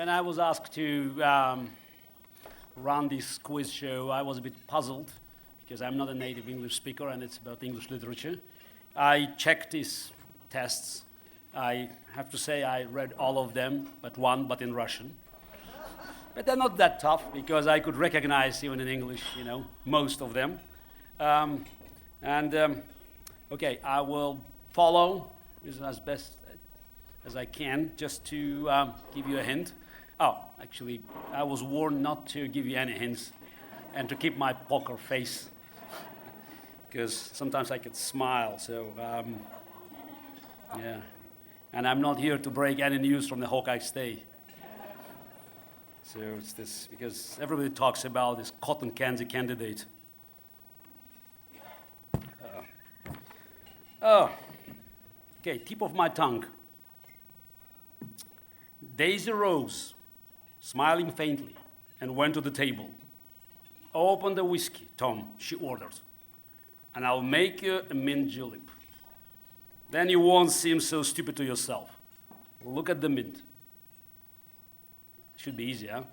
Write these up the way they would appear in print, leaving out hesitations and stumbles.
When I was asked to run this quiz show, I was a bit puzzled because I'm not a native English speaker and it's about English literature. I checked these tests. I have to say I read all of them, but one, but in Russian. But they're not that tough because I could recognize even in English, most of them. Okay, I will follow as best as I can, just to give you a hint. Oh, actually, I was warned not to give you any hints and to keep my poker face, because sometimes I can smile, so yeah. And I'm not here to break any news from the Hawkeye Stay. So it's this, because everybody talks about this cotton candy candidate. Okay, tip of my tongue. Daisy rose, smiling faintly, and went to the table. Open the whiskey, Tom, she ordered, and I'll make you a mint julep. Then you won't seem so stupid to yourself. Look at the mint. Should be easy, huh?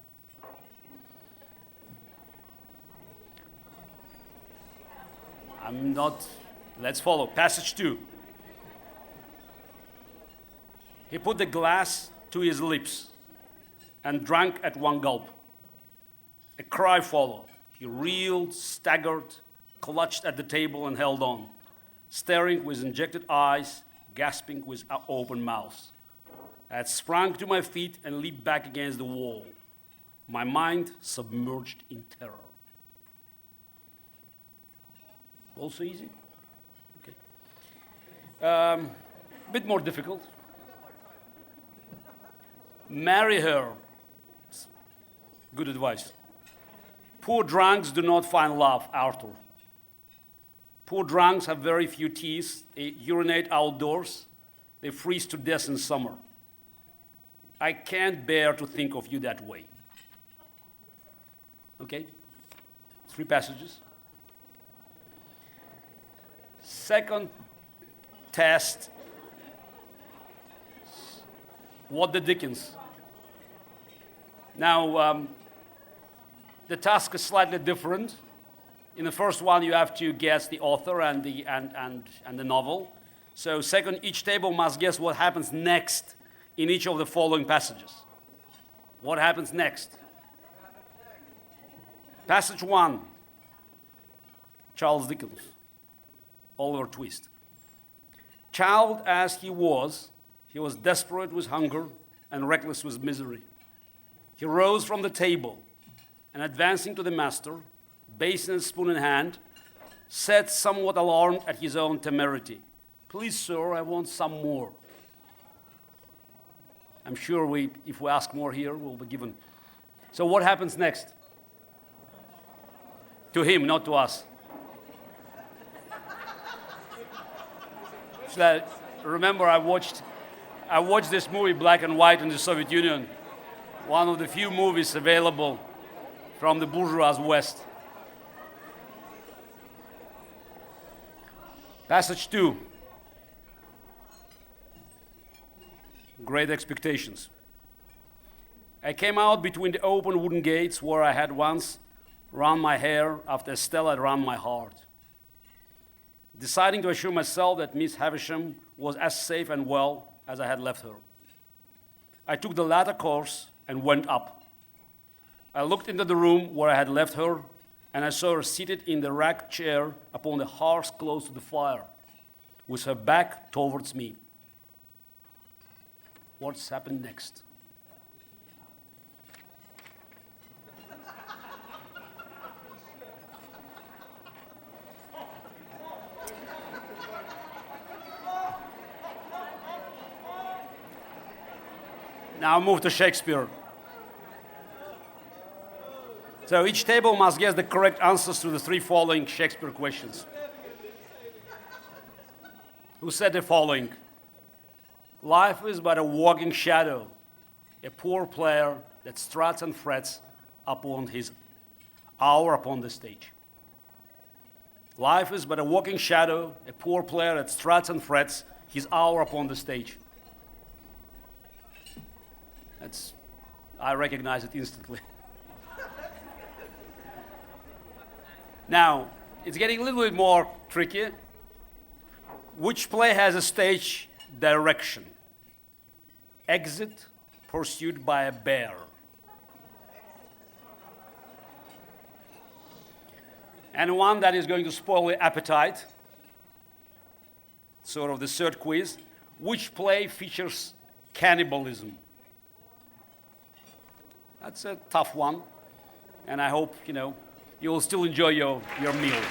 I'm not. Let's follow. Passage 2. He put the glass to his lips and drank at one gulp. A cry followed. He reeled, staggered, clutched at the table and held on, staring with injected eyes, gasping with open mouth. I had sprung to my feet and leaped back against the wall, my mind submerged in terror. Also easy? Okay. A bit more difficult. Marry her. Good advice. Poor drunks do not find love, Arthur. Poor drunks have very few teeth. They urinate outdoors. They freeze to death in summer. I can't bear to think of you that way. Okay? 3 passages. Second test. What the dickens? Now, the task is slightly different. In the first one, you have to guess the author and the novel. So second, each table must guess what happens next in each of the following passages. What happens next? Passage 1, Charles Dickens, Oliver Twist. Child as he was desperate with hunger and reckless with misery. He rose from the table and, advancing to the master, basin and spoon in hand, said, somewhat alarmed at his own temerity, "Please, sir, I want some more." I'm sure if we ask more here, we'll be given. So what happens next? To him, not to us. So, remember, I watched this movie, Black and White, in the Soviet Union. One of the few movies available from the bourgeois West. Passage 2. Great expectations. I came out between the open wooden gates where I had once run my hair after Estella had run my heart, deciding to assure myself that Miss Havisham was as safe and well as I had left her. I took the latter course and went up. I looked into the room where I had left her, and I saw her seated in the racked chair upon the hearth close to the fire, with her back towards me. What's happened next? Now move to Shakespeare. So each table must guess the correct answers to the 3 following Shakespeare questions. Who said the following? Life is but a walking shadow, a poor player that struts and frets upon his hour upon the stage. Life is but a walking shadow, a poor player that struts and frets his hour upon the stage. I recognize it instantly. Now, it's getting a little bit more tricky. Which play has a stage direction? Exit pursued by a bear. And one that is going to spoil your appetite, sort of the third quiz. Which play features cannibalism? That's a tough one, and I hope, you will still enjoy your meal.